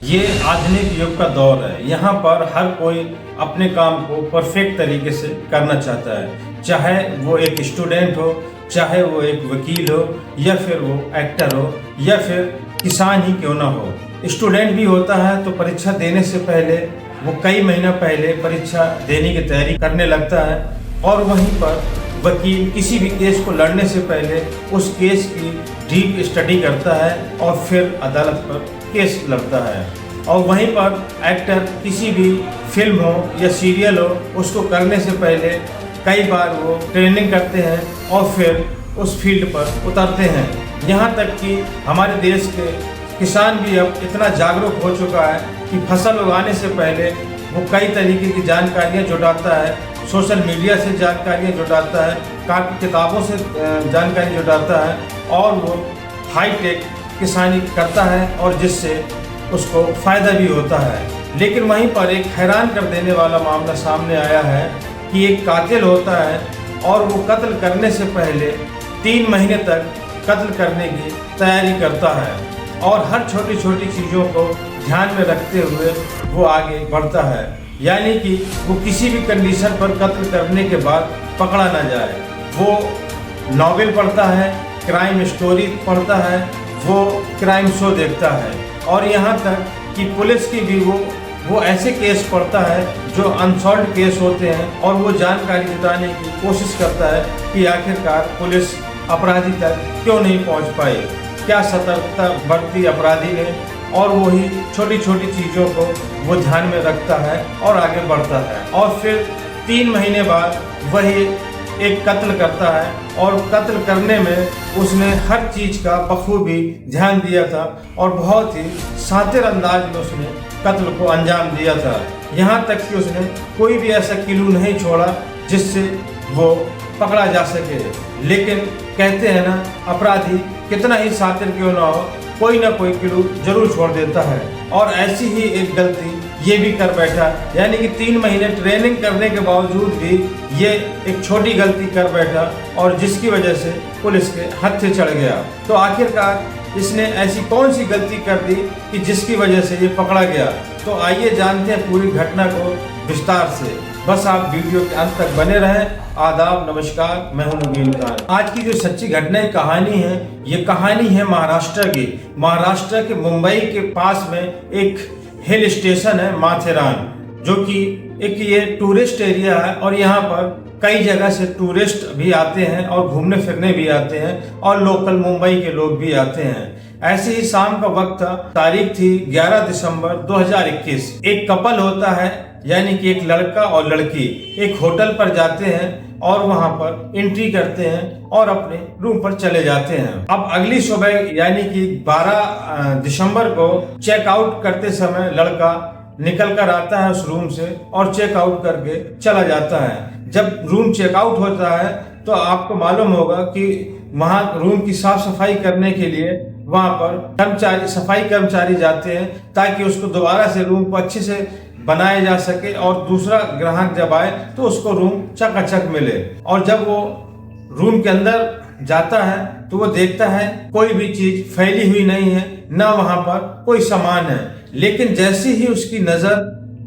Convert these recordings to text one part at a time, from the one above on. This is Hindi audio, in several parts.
ये आधुनिक युग का दौर है। यहाँ पर हर कोई अपने काम को परफेक्ट तरीके से करना चाहता है, चाहे वो एक स्टूडेंट हो, चाहे वो एक वकील हो, या फिर वो एक्टर हो, या फिर किसान ही क्यों ना हो। स्टूडेंट भी होता है तो परीक्षा देने से पहले वो कई महीना पहले परीक्षा देने की तैयारी करने लगता है, और वहीं पर वकील किसी भी केस को लड़ने से पहले उस केस की डीप स्टडी करता है और फिर अदालत पर केस लड़ता है। और वहीं पर एक्टर किसी भी फिल्म हो या सीरियल हो, उसको करने से पहले कई बार वो ट्रेनिंग करते हैं और फिर उस फील्ड पर उतरते हैं। यहाँ तक कि हमारे देश के किसान भी अब इतना जागरूक हो चुका है कि फसल उगाने से पहले वो कई तरीके की जानकारियाँ जुटाता है, सोशल मीडिया से जानकारियाँ जुटाता है, काफ़ी किताबों से जानकारी जुटाता है, और वो हाईटेक किसानी करता है और जिससे उसको फ़ायदा भी होता है। लेकिन वहीं पर एक हैरान कर देने वाला मामला सामने आया है कि एक कातिल होता है और वो कत्ल करने से पहले 3 महीने तक कत्ल करने की तैयारी करता है, और हर छोटी छोटी चीज़ों को ध्यान में रखते हुए वो आगे बढ़ता है, यानी कि वो किसी भी कंडीशन पर कत्ल करने के बाद पकड़ा ना जाए। वो नॉवेल पढ़ता है, क्राइम स्टोरी पढ़ता है, वो क्राइम शो देखता है, और यहाँ तक कि पुलिस की भी वो ऐसे केस पढ़ता है जो अनसॉल्व्ड केस होते हैं, और वो जानकारी जुटाने की कोशिश करता है कि आखिरकार पुलिस अपराधी तक क्यों नहीं पहुँच पाई, क्या सतर्कता बरती अपराधी ने, और वही छोटी छोटी चीज़ों को वो ध्यान में रखता है और आगे बढ़ता है। और फिर 3 महीने बाद वही एक कत्ल करता है, और कत्ल करने में उसने हर चीज़ का बखूबी ध्यान दिया था और बहुत ही शातिर अंदाज में उसने कत्ल को अंजाम दिया था। यहाँ तक कि उसने कोई भी ऐसा क्लू नहीं छोड़ा जिससे वो पकड़ा जा सके। लेकिन कहते हैं ना, अपराधी कितना ही शातिर क्यों ना हो, कोई ना कोई क्लू जरूर छोड़ देता है, और ऐसी ही एक गलती ये भी कर बैठा, यानी कि 3 महीने ट्रेनिंग करने के बावजूद भी ये एक छोटी गलती कर बैठा, और जिसकी वजह से पुलिस के हत्थे चढ़ गया। तो आखिरकार इसने ऐसी कौन सी गलती कर दी कि जिसकी वजह से ये पकड़ा गया। तो आइए जानते हैं पूरी घटना को विस्तार से। बस आप वीडियो के अंत तक बने रहें। आदाब, नमस्कार, मैं हूं नवीन खान। आज की जो सच्ची घटना की कहानी है, ये कहानी है महाराष्ट्र की। महाराष्ट्र के मुंबई के पास में एक हिल स्टेशन है माथेरान, जो कि एक ये टूरिस्ट एरिया है, और यहाँ पर कई जगह से टूरिस्ट भी आते हैं और घूमने फिरने भी आते हैं, और लोकल मुंबई के लोग भी आते हैं। ऐसे ही शाम का वक्त था, तारीख थी 11 दिसंबर 2021। एक कपल होता है, यानी कि एक लड़का और लड़की एक होटल पर जाते हैं और वहां पर एंट्री करते हैं और अपने रूम पर चले जाते हैं। अब अगली सुबह यानी कि 12 दिसंबर को चेकआउट करते समय लड़का निकल कर आता है उस रूम से और चेकआउट करके चला जाता है। जब रूम चेकआउट होता है तो आपको मालूम होगा कि वहाँ रूम की साफ सफाई करने के लिए वहाँ पर सफाई कर्मचारी जाते हैं, ताकि उसको दोबारा से रूम को अच्छे से बनाया जा सके, और दूसरा ग्राहक जब आए तो उसको रूम चकाचक मिले। और जब वो रूम के अंदर जाता है तो वो देखता है कोई भी चीज फैली हुई नहीं है, ना वहां पर कोई सामान है। लेकिन जैसे ही उसकी नजर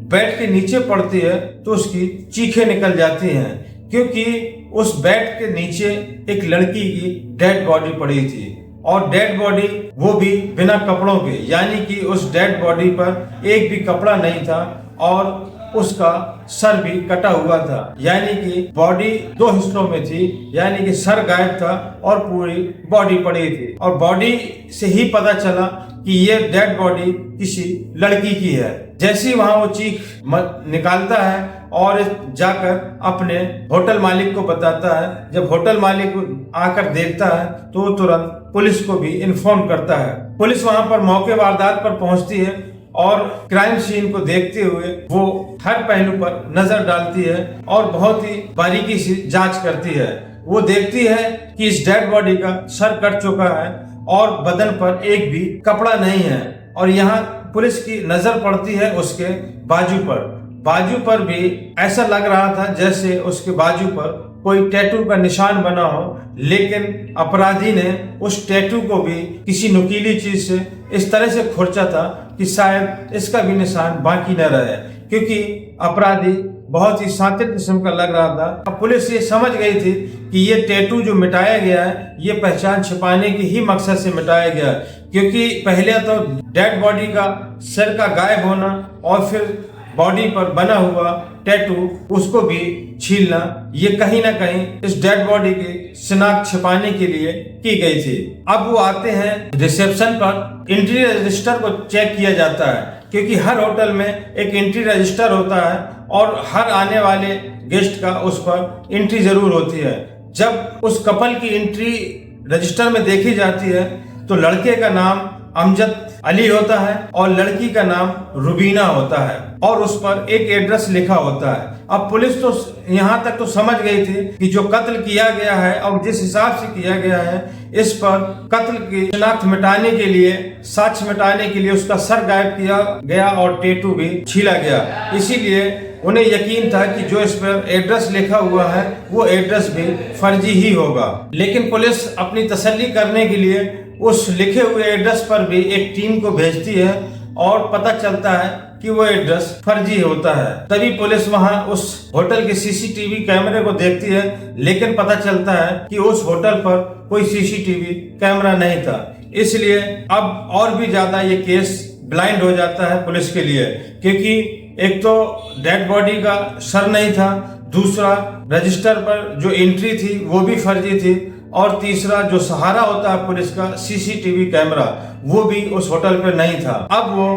बेड के नीचे पड़ती है तो उसकी चीखें निकल जाती हैं, क्योंकि उस बेड के नीचे एक लड़की की डेड बॉडी पड़ी थी, और डेड बॉडी वो भी बिना कपड़ों के, यानी कि उस डेड बॉडी पर एक भी कपड़ा नहीं था, और उसका सर भी कटा हुआ था, यानी कि बॉडी 2 हिस्सों में थी, यानी कि सर गायब था और पूरी बॉडी पड़ी थी। और बॉडी से ही पता चला कि ये डेड बॉडी किसी लड़की की है। जैसे ही वहां वो चीख निकालता है और जाकर अपने होटल मालिक को बताता है। जब होटल मालिक आकर देखता है तो वो तुरंत पुलिस को भी इन्फॉर्म करता है। पुलिस वहां पर मौके वारदात पर पहुंचती है और क्राइम सीन को देखते हुए वो हर पहलू पर नजर डालती है और बहुत ही बारीकी से जांच करती है। वो देखती है कि इस डेड बॉडी का सर कट चुका है और बदन पर एक भी कपड़ा नहीं है, और यहाँ पुलिस की नजर पड़ती है उसके बाजू पर भी ऐसा लग रहा था जैसे उसके बाजू पर कोई टैटू का निशान बना हो, लेकिन अपराधी ने उस टैटू को भी किसी नुकीली चीज से इस तरह से खोचा था कि शायद इसका भी निशान बाकी न रहे, क्योंकि अपराधी बहुत ही शातिर किस्म का लग रहा था। अब पुलिस ये समझ गई थी कि ये टैटू जो मिटाया गया है ये पहचान छिपाने की ही मकसद से मिटाया गया है, क्योंकि पहले तो डेड बॉडी का सिर का गायब होना और फिर बॉडी पर बना हुआ टैटू उसको भी छीलना, ये कहीं ना कहीं इस डेड बॉडी की शिनाख्त छिपाने के लिए की गई थी। अब वो आते हैं रिसेप्शन पर, एंट्री रजिस्टर को चेक किया जाता है, क्योंकि हर होटल में एक एंट्री रजिस्टर होता है और हर आने वाले गेस्ट का उस पर एंट्री जरूर होती है। जब उस कपल की एंट्री रजिस्टर में देखी जाती है तो लड़के का नाम अमजद अली होता है और लड़की का नाम रुबीना होता है और उस पर एक एड्रेस लिखा होता है। अब पुलिस तो यहाँ तक तो समझ गई थी कि जो कत्ल किया गया है और जिस हिसाब से किया गया है, इस पर कत्ल की शिनाख्त मिटाने के लिए, साक्ष्य मिटाने के लिए उसका सर गायब किया गया और टैटू भी छीला गया। इसीलिए उन्हें यकीन था कि जो इस पर एड्रेस लिखा हुआ है वो एड्रेस भी फर्जी ही होगा। लेकिन पुलिस अपनी तसल्ली करने के लिए उस लिखे हुए एड्रेस पर भी एक टीम को भेजती है और पता चलता है कि वो एड्रेस फर्जी होता है। तभी पुलिस वहां उस होटल के सीसीटीवी कैमरे को देखती है, लेकिन पता चलता है कि उस होटल पर कोई सीसीटीवी कैमरा नहीं था। इसलिए अब और भी ज्यादा ये केस ब्लाइंड हो जाता है पुलिस के लिए, क्योंकि एक तो डेड बॉडी का सर नहीं था, दूसरा रजिस्टर पर जो एंट्री थी वो भी फर्जी थी, और तीसरा जो सहारा होता है पुलिस का सीसीटीवी कैमरा वो भी उस होटल पर नहीं था। अब वो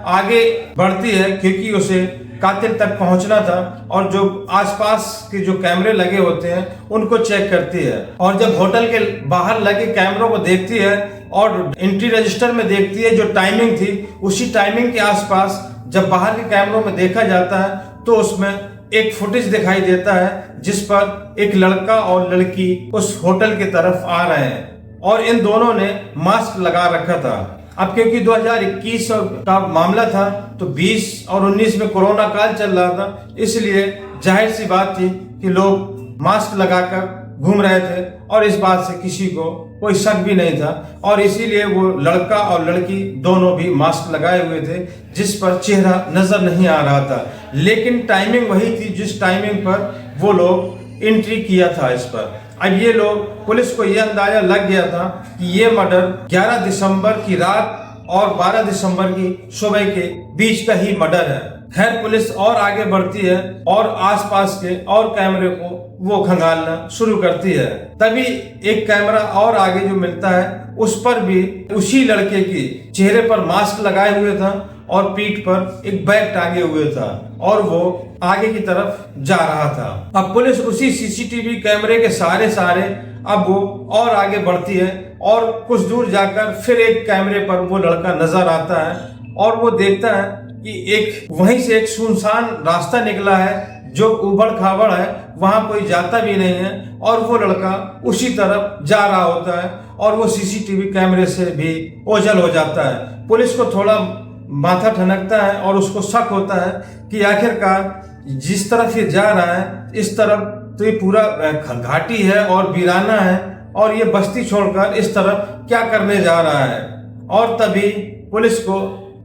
आगे बढ़ती है क्योंकि उसे कातिल तक पहुंचना था और जो आसपास के जो कैमरे लगे होते हैं उनको चेक करती है, और जब होटल के बाहर लगे कैमरों को देखती है और एंट्री रजिस्टर में देखती है जो टाइमिंग थी, उसी टाइमिंग के आसपास जब बाहर के कैमरों में देखा जाता है तो उसमें एक फुटेज दिखाई देता है जिस पर एक लड़का और लड़की उस होटल की तरफ आ रहे हैं और इन दोनों ने मास्क लगा रखा था। अब क्योंकि 2021 का मामला था तो 20 और 19 में कोरोना काल चल रहा था, इसलिए जाहिर सी बात थी कि लोग मास्क लगाकर घूम रहे थे और इस बात से किसी को कोई शक भी नहीं था, और इसीलिए वो लड़का और लड़की दोनों भी मास्क लगाए हुए थे जिस पर चेहरा नजर नहीं आ रहा था। लेकिन टाइमिंग वही थी जिस टाइमिंग पर वो लोग एंट्री किया था इस पर। अब ये लोग, पुलिस को यह अंदाजा लग गया था कि ये मर्डर 11 दिसंबर की रात और 12 दिसंबर की सुबह के बीच का ही मर्डर है। खैर पुलिस और आगे बढ़ती है और आसपास के और कैमरे को वो खंगालना शुरू करती है। तभी एक कैमरा और आगे जो मिलता है उस पर भी उसी लड़के की चेहरे पर मास्क लगाए हुए था और पीठ पर एक बैग टांगे हुए था और वो आगे की तरफ जा रहा था। अब पुलिस उसी सीसीटीवी कैमरे के सहारे अब वो और आगे बढ़ती है और कुछ दूर जाकर फिर एक कैमरे पर वो लड़का नजर आता है और वो देखता है कि एक वहीं से एक सुनसान रास्ता निकला है जो उबड़ खाबड़ है, वहां कोई जाता भी नहीं है, और वो लड़का उसी तरफ जा रहा होता है और वो सीसीटीवी कैमरे से भी ओझल हो जाता है। पुलिस को थोड़ा माथा ठनकता है और उसको शक होता है कि आखिरकार जिस तरफ ये जा रहा है इस तरफ तो ये पूरा घाटी है और वीराना है और ये बस्ती छोड़कर इस तरफ क्या करने जा रहा है। और तभी पुलिस को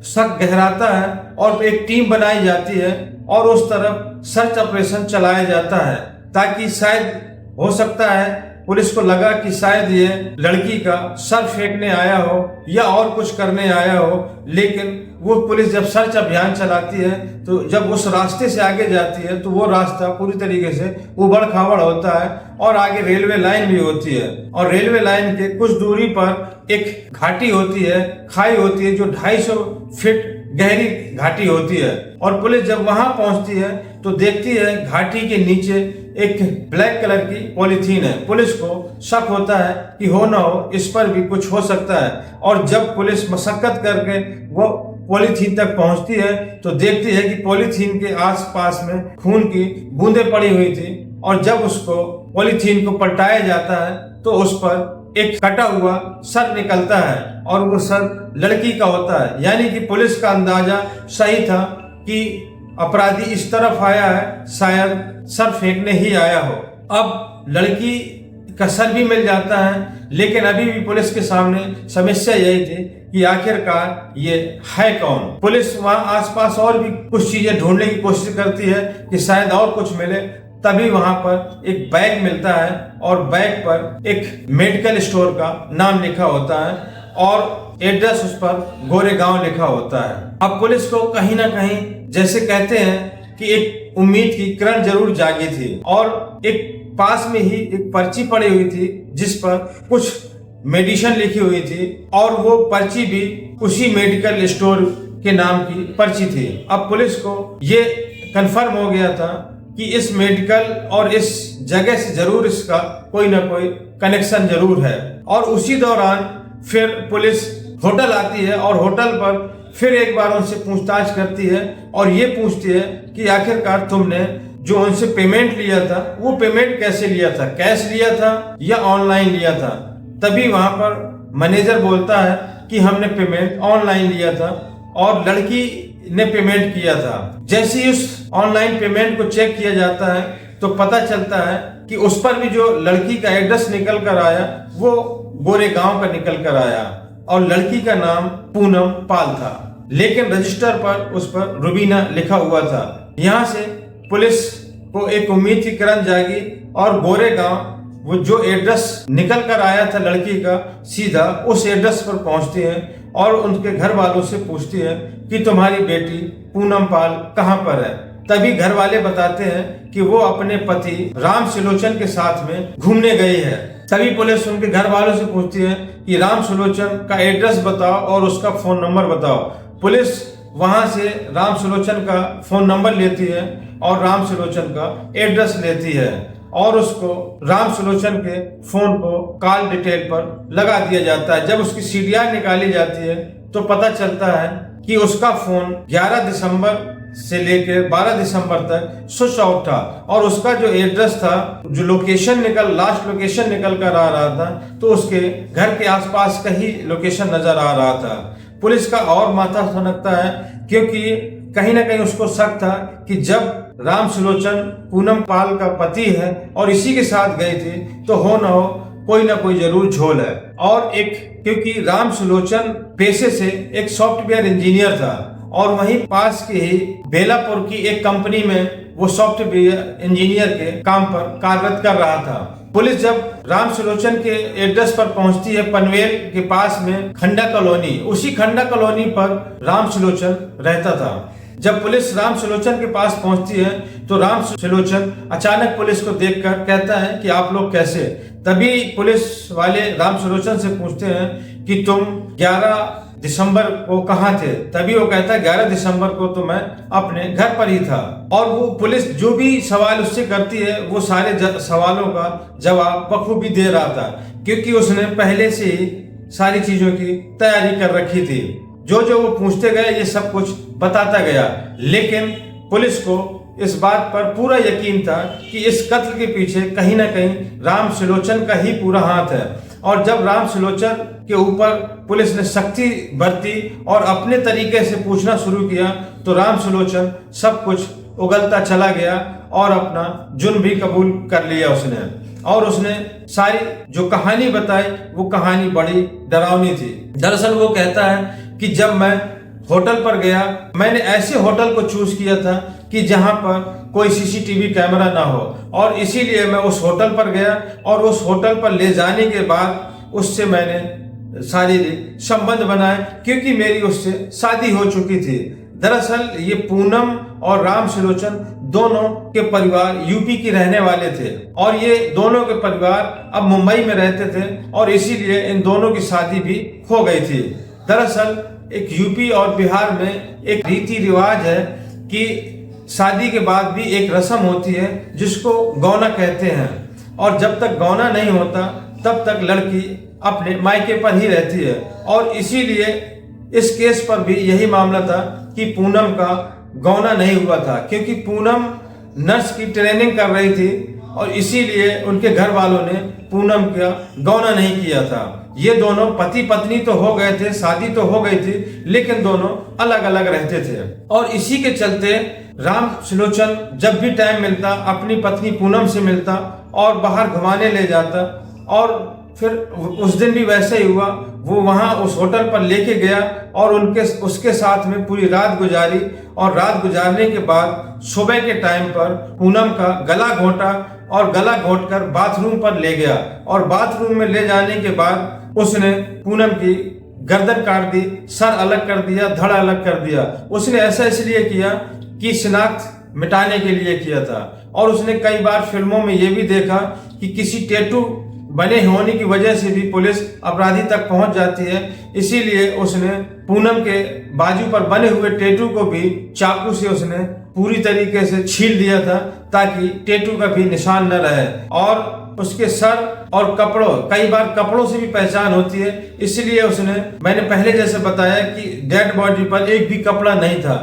शक गहराता है और एक टीम बनाई जाती है और उस तरफ सर्च ऑपरेशन चलाया जाता है, ताकि शायद हो सकता है पुलिस को लगा कि शायद ये लड़की का सर फेंकने आया हो या और कुछ करने आया हो। लेकिन वो पुलिस जब सर्च अभियान चलाती है तो जब उस रास्ते से आगे जाती है तो वो रास्ता पूरी तरीके से उबड़ खाबड़ होता है और आगे रेलवे लाइन भी होती है, और रेलवे लाइन के कुछ दूरी पर एक घाटी होती है, खाई होती है जो 250 फीट गहरी घाटी होती है। और पुलिस जब वहां पहुंचती है तो देखती है घाटी के नीचे एक ब्लैक कलर की पॉलीथीन है। पुलिस को शक होता है कि हो ना हो इस पर भी कुछ हो सकता है, और जब पुलिस मशक्कत करके वो पॉलीथीन तक पहुंचती है तो देखती है कि पॉलीथीन के आसपास में खून की बूंदें पड़ी हुई थी, और जब उसको पॉलीथीन को पलटाया जाता है तो उस पर एक कटा हुआ सर निकलता है और वो सर लड़की का होता है। यानी कि पुलिस का अंदाजा सही था कि अपराधी इस तरफ आया है, शायद सर फेंकने ही आया हो। अब लड़की का सर भी मिल जाता है। लेकिन अभी भी पुलिस के सामने समस्या यही थी कि आखिरकार ये है कौन। पुलिस वहां आसपास और भी कुछ चीजें ढूंढने की कोशिश करती है कि शायद और कुछ मिले। तभी वहां पर एक बैग मिलता है और बैग पर एक मेडिकल स्टोर का नाम लिखा होता है और एड्रेस उस पर गोरेगांव लिखा होता है। अब पुलिस को कहीं ना कहीं जैसे कहते हैं कि एक उम्मीद की किरण जरूर जागी थी और एक पास में ही एक पर्ची पड़ी हुई थी जिस पर कुछ मेडिसिन लिखी हुई थी और वो पर्ची भी उसी मेडिकल स्टोर के नाम की पर्ची थी। अब पुलिस को ये कंफर्म हो गया था कि इस मेडिकल और इस जगह से जरूर इसका कोई ना कोई कनेक्शन जरूर है। और उसी दौरान फिर पुलिस होटल आती है और होटल पर फिर एक बार उनसे पूछताछ करती है और ये पूछती है कि आखिरकार तुमने जो उनसे पेमेंट लिया था वो पेमेंट कैसे लिया था, कैश लिया था या ऑनलाइन लिया था। तभी वहां पर मैनेजर बोलता है कि हमने पेमेंट ऑनलाइन लिया था और लड़की ने पेमेंट किया था। जैसे ही उस ऑनलाइन पेमेंट को चेक किया जाता है तो पता चलता है कि उस पर भी जो लड़की का एड्रेस निकल कर आया वो गोरेगांव का निकल कर आया और लड़की का नाम पूनम पाल था, लेकिन रजिस्टर पर उस पर रुबीना लिखा हुआ था। यहाँ से पुलिस को एक उम्मीद की किरण जागी और गोरेगांव वो जो एड्रेस निकल कर आया था लड़की का सीधा उस एड्रेस पर पहुंचती है और उनके घर वालों से पूछती है कि तुम्हारी बेटी पूनम पाल कहाँ पर है। तभी घर वाले बताते हैं कि वो अपने पति राम सुलोचन के साथ में घूमने गई है। तभी पुलिस उनके घर वालों से पूछती है कि राम सुलोचन का एड्रेस बताओ और उसका फोन नंबर बताओ। पुलिस वहां से राम सुलोचन का फोन नंबर लेती है और राम सुलोचन का एड्रेस लेती है और उसको राम सुलोचन के फोन को कॉल डिटेल पर लगा दिया जाता है। जब उसकी सीडीआर निकाली जाती है तो पता चलता है कि उसका फोन 11 दिसंबर से लेकर 12 दिसंबर तक स्विच ऑफ था और उसका जो एड्रेस था, जो लास्ट लोकेशन निकल कर आ रहा था, तो उसके घर के आसपास का ही लोकेशन नजर आ रहा था। पुलिस का और माथा सनकता है क्योंकि कहीं ना कहीं उसको शक था कि जब राम सुलोचन पूनम पाल का पति है और इसी के साथ गई थी तो हो ना कोई जरूर झोल है। और एक क्योंकि राम सुलोचन पेशे से एक सॉफ्टवेयर इंजीनियर था और वहीं पास के ही बेलापुर की एक कंपनी में वो सॉफ्टवेयर इंजीनियर के काम पर कार्यरत कर रहा था। पुलिस जब राम सुलोचन के एड्रेस पर पहुंचती है पनवेल के पास में खंडा कॉलोनी, उसी खंडा कॉलोनी पर राम सुलोचन रहता था। जब पुलिस राम सुलोचन के पास पहुंचती है तो राम सुलोचन अचानक पुलिस को देखकर कहता है कि आप लोग कैसे। तभी पुलिस वाले राम सुलोचन से पूछते हैं कि तुम 11 दिसंबर को कहाँ थे। तभी वो कहता है 11 दिसंबर को तो मैं अपने घर पर ही था। और वो पुलिस जो भी सवाल उससे करती है वो सारे सवालों का जवाब बखूबी दे रहा था क्योंकि उसने पहले से ही सारी चीजों की तैयारी कर रखी थी। जो जो वो पूछते गए ये सब कुछ बताता गया, लेकिन पुलिस को इस बात पर पूरा यकीन था कि इस कत्ल के पीछे कहीं ना कहीं राम सुलोचन का ही पूरा हाथ है। और जब राम सुलोचन के ऊपर पुलिस ने सख्ती बरती और अपने तरीके से पूछना शुरू किया तो राम सुलोचन सब कुछ उगलता चला गया और अपना जुर्म भी कबूल कर लिया उसने। और उसने सारी जो कहानी बताई वो कहानी बड़ी डरावनी थी। दरअसल वो कहता है कि जब मैं होटल पर गया मैंने ऐसे होटल को चूज किया था कि जहां पर कोई सीसीटीवी कैमरा ना हो और इसीलिए मैं उस होटल पर गया और उस होटल पर ले जाने के बाद उससे मैंने शारीरिक संबंध बनाए क्योंकि मेरी उससे शादी हो चुकी थी। दरअसल ये पूनम और राम सुलोचन दोनों के परिवार यूपी की रहने वाले थे और ये दोनों के परिवार अब मुंबई में रहते थे और इसीलिए इन दोनों की शादी भी हो गई थी। दरअसल एक यूपी और बिहार में एक रीति रिवाज है कि शादी के बाद भी एक रस्म होती है जिसको गौना कहते हैं और जब तक गौना नहीं होता तब तक लड़की अपने मायके पर ही रहती है। और इसीलिए इस केस पर भी यही मामला था कि पूनम का गौना नहीं हुआ था क्योंकि पूनम नर्स की ट्रेनिंग कर रही थी और इसीलिए उनके घर वालों ने पूनम का गौना नहीं किया था। ये दोनों पति पत्नी तो हो गए थे, शादी तो हो गई थी, लेकिन दोनों अलग अलग रहते थे। और इसी के चलते राम सुलोचन जब भी टाइम मिलता अपनी पत्नी पूनम से मिलता और बाहर घुमाने ले जाता। और फिर उस दिन भी वैसे ही हुआ, वो वहाँ उस होटल पर लेके गया और उसके साथ में पूरी रात गुजारी। और रात गुजारने के बाद सुबह के टाइम पर पूनम का गला घोंटा और गला घोंटकर बाथरूम पर ले गया। और बाथरूम में ले जाने के बाद उसने पूनम की गर्दन काट दी, सर अलग कर दिया, धड़ अलग कर दिया। उसने ऐसा इसलिए किया कि शिनाख्त मिटाने के लिए किया था। और उसने कई बार फिल्मों में यह भी देखा कि किसी टैटू बने होने की वजह से भी पुलिस अपराधी तक पहुंच जाती है, इसीलिए उसने पूनम के बाजू पर बने हुए टैटू को भी चाकू से उसने पूरी तरीके से छील दिया था ताकि टैटू का भी निशान न रहे। और उसके सर और कपड़ों, कई बार कपड़ों से भी पहचान होती है, इसलिए उसने, मैंने पहले जैसे बताया कि डेड बॉडी पर एक भी कपड़ा नहीं था,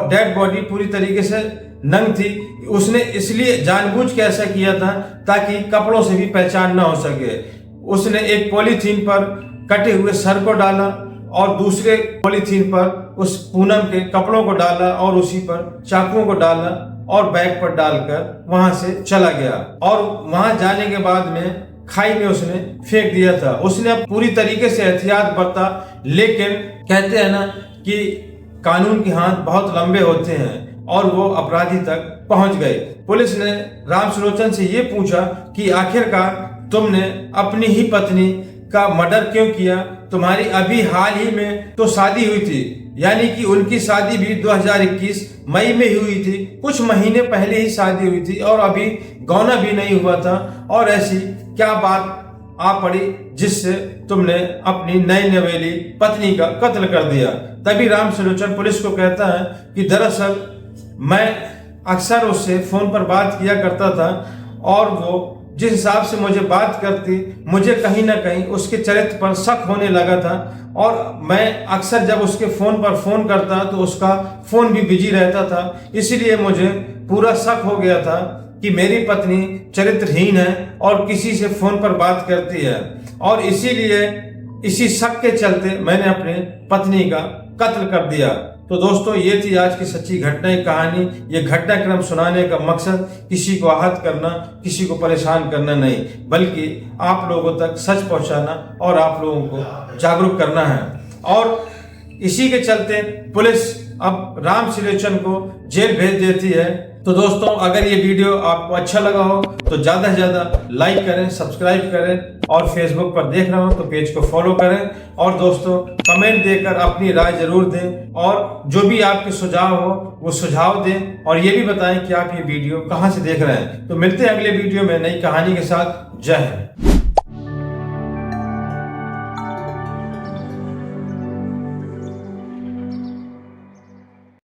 डेड बॉडी पूरी तरीके से नंग थी। उसने इसलिए जानबूझ के ऐसा किया था ताकि कपड़ों से भी पहचान ना हो सके। उसने एक पॉलीथीन पर कटे हुए सर को डाला और दूसरे पॉलीथीन पर उस पूनम के कपड़ों को डाला और उसी पर चाकुओं को डाला और बैग पर डालकर वहां से चला गया। और वहां जाने के बाद में खाई में उसने फेंक दिया था। उसने अब पूरी तरीके से एहतियात बरता, लेकिन कहते हैं ना कि कानून के हाथ बहुत लंबे होते हैं और वो अपराधी तक पहुंच गए। पुलिस ने राम सुलोचन से ये पूछा कि आखिरकार तुमने अपनी ही पत्नी का मर्डर क्यों किया? तुम्हारी अभी हाल ही में तो शादी हुई थी, यानी कि उनकी शादी भी 2021 मई में हुई थी, कुछ महीने पहले ही शादी हुई थी और अभी गौना भी नहीं हुआ था। और ऐसी क्या बात आ पड़ी जिससे तुमने अपनी नई नवेली पत्नी का कत्ल कर दिया? तभी राम सुलोचन पुलिस को कहता है कि दरअसल मैं अक्सर उससे फोन पर बात किया करता था और वो जिस हिसाब से मुझे बात करती, मुझे कहीं ना कहीं उसके चरित्र पर शक होने लगा था। और मैं अक्सर जब उसके फोन पर फोन करता तो उसका फोन भी बिजी रहता था, इसलिए मुझे पूरा शक हो गया था कि मेरी पत्नी चरित्रहीन है और किसी से फोन पर बात करती है। और इसीलिए इसी शक के चलते मैंने अपनी पत्नी का कत्ल कर दिया। तो दोस्तों, ये थी आज की सच्ची घटना की कहानी। ये घटनाक्रम सुनाने का मकसद किसी को आहत करना, किसी को परेशान करना नहीं, बल्कि आप लोगों तक सच पहुंचाना और आप लोगों को जागरूक करना है। और इसी के चलते पुलिस अब राम सुलोचन को जेल भेज देती है। तो दोस्तों, अगर ये वीडियो आपको अच्छा लगा हो तो ज़्यादा से ज़्यादा लाइक करें, सब्सक्राइब करें और फेसबुक पर देख रहे हो तो पेज को फॉलो करें। और दोस्तों, कमेंट देकर अपनी राय जरूर दें और जो भी आपके सुझाव हो वो सुझाव दें और ये भी बताएं कि आप ये वीडियो कहाँ से देख रहे हैं। तो मिलते हैं अगले वीडियो में नई कहानी के साथ। जय हिंद।